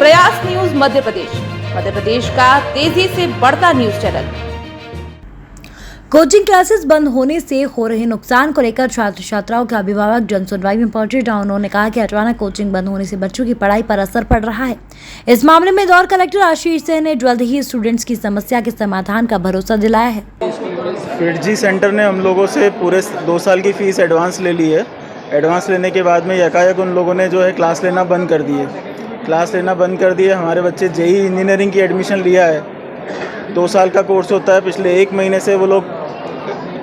प्रयास न्यूज मध्य प्रदेश का तेजी से बढ़ता न्यूज चैनल। कोचिंग क्लासेस बंद होने से हो रहे नुकसान को लेकर छात्र छात्राओं के अभिभावक जन सुनवाई में पहुंचे, जहां उन्होंने कहा कि अचानक कोचिंग बंद होने से बच्चों की पढ़ाई पर असर पड़ रहा है। इस मामले में इंदौर कलेक्टर आशीष सिंह ने जल्द ही स्टूडेंट्स की समस्या के समाधान का भरोसा दिलाया है। फिटजी सेंटर ने हम लोगों से पूरे 2 साल की फीस एडवांस ले ली है। एडवांस लेने के बाद में यकायक उन लोगों ने जो है क्लास लेना बंद कर दिए। हमारे बच्चे जेई इंजीनियरिंग की एडमिशन लिया है। 2 साल का कोर्स होता है। पिछले 1 महीने से वो लोग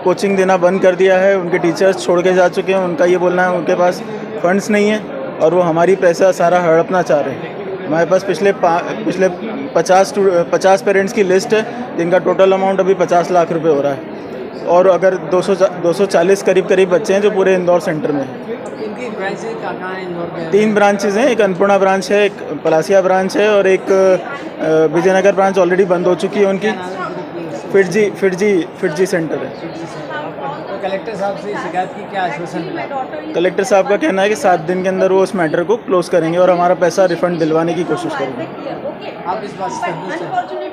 कोचिंग देना बंद कर दिया है। उनके टीचर्स छोड़ के जा चुके हैं। उनका ये बोलना है उनके पास फंड्स नहीं है और वो हमारी पैसा सारा हड़पना चाह रहे हैं। हमारे पास पिछले 50 पेरेंट्स की लिस्ट है जिनका टोटल अमाउंट अभी 50 लाख रुपए हो रहा है और अगर 240 करीब बच्चे हैं जो पूरे इंदौर सेंटर में हैं। 3 ब्रांचेज हैं, एक अन्नपूर्णा ब्रांच है, एक पलासिया ब्रांच है और एक विजयनगर ब्रांच ऑलरेडी बंद हो चुकी है उनकी। फिटजी सेंटर है। कलेक्टर साहब से शिकायत की क्या आश्वासन मिला? कलेक्टर साहब का कहना है कि 7 दिन के अंदर वो उस मैटर को क्लोज करेंगे और हमारा पैसा रिफंड दिलवाने की कोशिश करेंगे। आप इस बात से संतुष्ट हैं?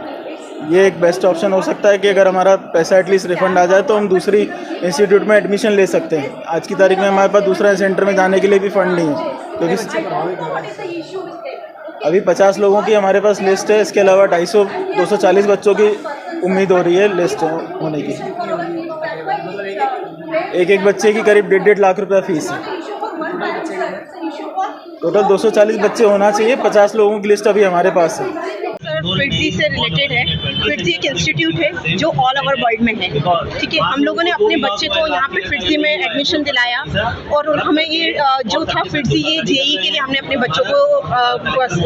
ये एक बेस्ट ऑप्शन हो सकता है कि अगर हमारा पैसा एटलीस्ट रिफंड आ जाए तो हम दूसरी इंस्टीट्यूट में एडमिशन ले सकते हैं। आज की तारीख में हमारे पास दूसरा सेंटर में जाने के लिए भी फंड नहीं है क्योंकि अभी 50 लोगों की हमारे पास लिस्ट है। इसके अलावा 240 बच्चों की उम्मीद हो रही है लिस्ट होने की। एक बच्चे की करीब 1.5 लाख रुपया फीस है। टोटल 240 बच्चे होना चाहिए। 50 लोगों की लिस्ट अभी हमारे पास है। फिटजी से रिलेटेड है। फिटजी एक इंस्टीट्यूट है जो ऑल ओवर वर्ल्ड में है, ठीक है। हम लोगों ने अपने बच्चे को यहाँ पे फिटजी में एडमिशन दिलाया और हमें ये जो था फिटजी ये जेई के लिए हमने अपने बच्चों को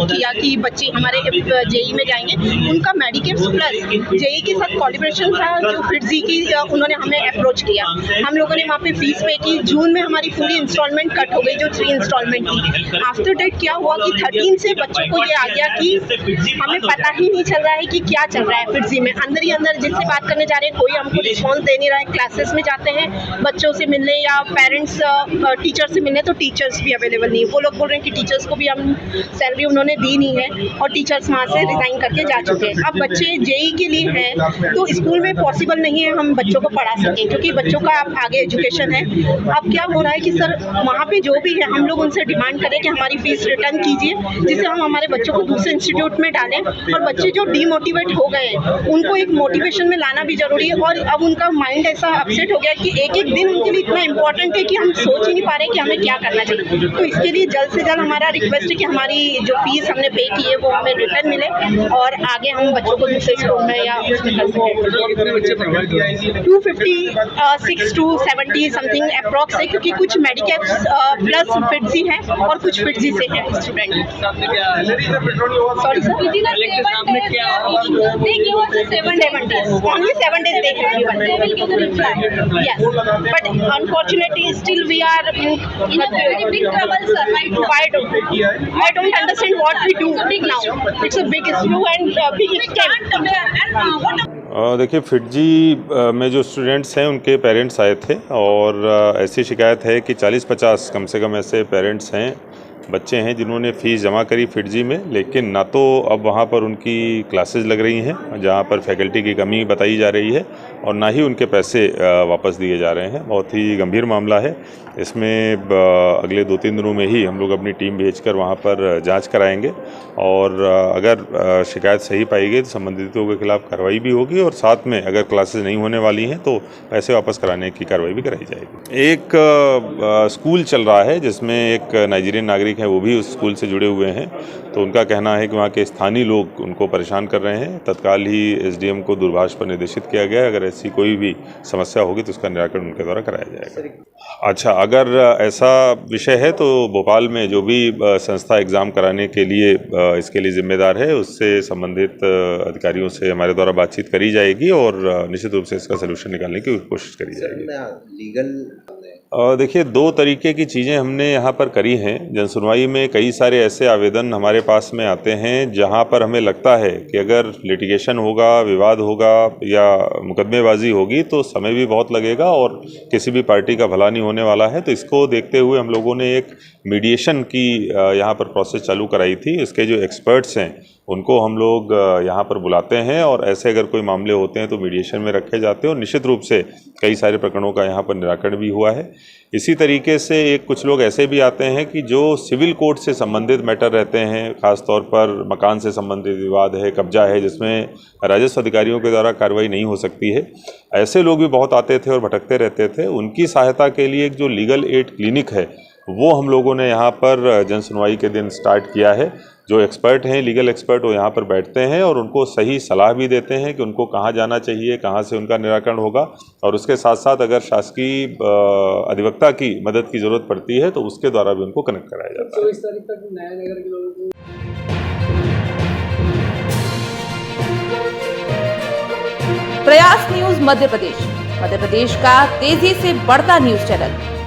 किया कि बच्चे हमारे जेई में जाएंगे। उनका मेडिकेम्स प्लस जेई के साथ कोलैबोरेशन था जो फिटजी की उन्होंने हमें अप्रोच किया। हम लोगों ने वहाँ पे फीस पे की। जून में हमारी पूरी इंस्टॉलमेंट कट हो गई जो 3 इंस्टॉलमेंट थी। आफ्टर डेट क्या हुआ कि 13 से बच्चों को ये आ गया कि हमें पता ही नहीं चल रहा है कि क्या चल रहा है फिटजी में। अंदर ही अंदर जिससे बात करने जा रहे हैं कोई हमको रिस्पॉन्स दे नहीं रहा है। क्लासेस में जाते हैं बच्चों से मिलने या पेरेंट्स टीचर से मिलने तो टीचर्स भी अवेलेबल नहीं। वो लोग बोल रहे हैं कि टीचर्स को भी हम सैलरी उन्होंने दी नहीं है और टीचर्स वहाँ से रिजाइन करके जा चुके हैं। अब बच्चे जेई के लिए हैं तो स्कूल में पॉसिबल नहीं है हम बच्चों को पढ़ा सकें क्योंकि बच्चों का अब आगे एजुकेशन है। अब क्या हो रहा है कि सर वहाँ पे जो भी है हम लोग उनसे डिमांड करें कि हमारी फीस रिटर्न कीजिए जिससे हम हमारे बच्चों को दूसरे इंस्टीट्यूट में डालें। और बच्चे जो डीमोटिवेट हो गए हैं उनको एक मोटिवेशन में लाना भी जरूरी है। और अब उनका माइंड ऐसा अपसेट हो गया कि एक दिन उनके लिए इतना इंपॉर्टेंट है कि हम सोच ही नहीं पा रहे कि हमें क्या करना चाहिए। तो इसके लिए जल्द से जल्द हमारा रिक्वेस्ट है कि हमारी जो फीस हमने पे की है वो हमें रिटर्न मिले और आगे हम बच्चों को दूसरे स्कूल में या उसमें कर सकें। 256 to 70 समथिंग अप्रॉक्स है क्योंकि कुछ मेडिकेप्स प्लस फिटजी है और कुछ फिटजी से है student. Sorry sir, they give us 7 days. Only 7 days they give everyone. They will give the reply. Yes, but unfortunately still we are in a very big trouble, sir. I don't understand what we do now. It's a big issue and big scam. देखिए फिटजी में जो students हैं उनके parents आए थे और ऐसी शिकायत है कि 40-50 कम से कम ऐसे पेरेंट्स हैं, बच्चे हैं जिन्होंने फ़ीस जमा करी फिटजी में, लेकिन ना तो अब वहाँ पर उनकी क्लासेस लग रही हैं जहाँ पर फैकल्टी की कमी बताई जा रही है और ना ही उनके पैसे वापस दिए जा रहे हैं। बहुत ही गंभीर मामला है। इसमें अगले 2-3 दिनों में ही हम लोग अपनी टीम भेजकर वहाँ पर जांच कराएंगे और अगर शिकायत सही पाई गई तो संबंधितों के खिलाफ कार्रवाई भी होगी और साथ में अगर क्लासेस नहीं होने वाली हैं तो पैसे वापस कराने की कार्रवाई भी कराई जाएगी। एक स्कूल चल रहा है जिसमें एक नाइजीरियन नागरिक है, वो भी उस स्कूल से जुड़े हुए हैं। तो उनका कहना है कि वहाँ के स्थानीय लोग उनको परेशान कर रहे हैं। तत्काल ही एसडीएम को दूरभाष पर निर्देशित किया गया है। अगर ऐसी कोई भी समस्या होगी तो उसका निराकरण उनके द्वारा कराया जाएगा। अच्छा, अगर ऐसा विषय है तो भोपाल में जो भी संस्था एग्ज़ाम कराने के लिए इसके लिए जिम्मेदार है उससे संबंधित अधिकारियों से हमारे द्वारा बातचीत करी जाएगी और निश्चित रूप से इसका सलूशन निकालने की कोशिश करी जाएगी। लीगल देखिए, दो तरीके की चीज़ें हमने यहाँ पर करी हैं। जनसुनवाई में कई सारे ऐसे आवेदन हमारे पास में आते हैं जहाँ पर हमें लगता है कि अगर लिटिगेशन होगा, विवाद होगा या मुकदमेबाजी होगी तो समय भी बहुत लगेगा और किसी भी पार्टी का भला नहीं होने वाला है। तो इसको देखते हुए हम लोगों ने एक मीडिएशन की यहाँ पर प्रोसेस चालू कराई थी। इसके जो एक्सपर्ट्स हैं उनको हम लोग यहाँ पर बुलाते हैं और ऐसे अगर कोई मामले होते हैं तो मीडिएशन में रखे जाते हैं और निश्चित रूप से कई सारे प्रकरणों का यहाँ पर निराकरण भी हुआ है। इसी तरीके से एक कुछ लोग ऐसे भी आते हैं कि जो सिविल कोर्ट से संबंधित मैटर रहते हैं, ख़ास तौर पर मकान से संबंधित विवाद है, कब्जा है, जिसमें राजस्व अधिकारियों के द्वारा कार्रवाई नहीं हो सकती है। ऐसे लोग भी बहुत आते थे और भटकते रहते थे। उनकी सहायता के लिए एक जो लीगल एड क्लिनिक है वो हम लोगों ने यहाँ पर जनसुनवाई के दिन स्टार्ट किया है। जो एक्सपर्ट हैं, लीगल एक्सपर्ट, वो यहाँ पर बैठते हैं और उनको सही सलाह भी देते हैं कि उनको कहाँ जाना चाहिए, कहाँ से उनका निराकरण होगा। और उसके साथ साथ अगर शासकीय अधिवक्ता की मदद की ज़रूरत पड़ती है तो उसके द्वारा भी उनको कनेक्ट कराया जाता है। 24 तारीख तक नया नगर के लोगों को प्रयास न्यूज मध्य प्रदेश का तेजी से बढ़ता न्यूज चैनल।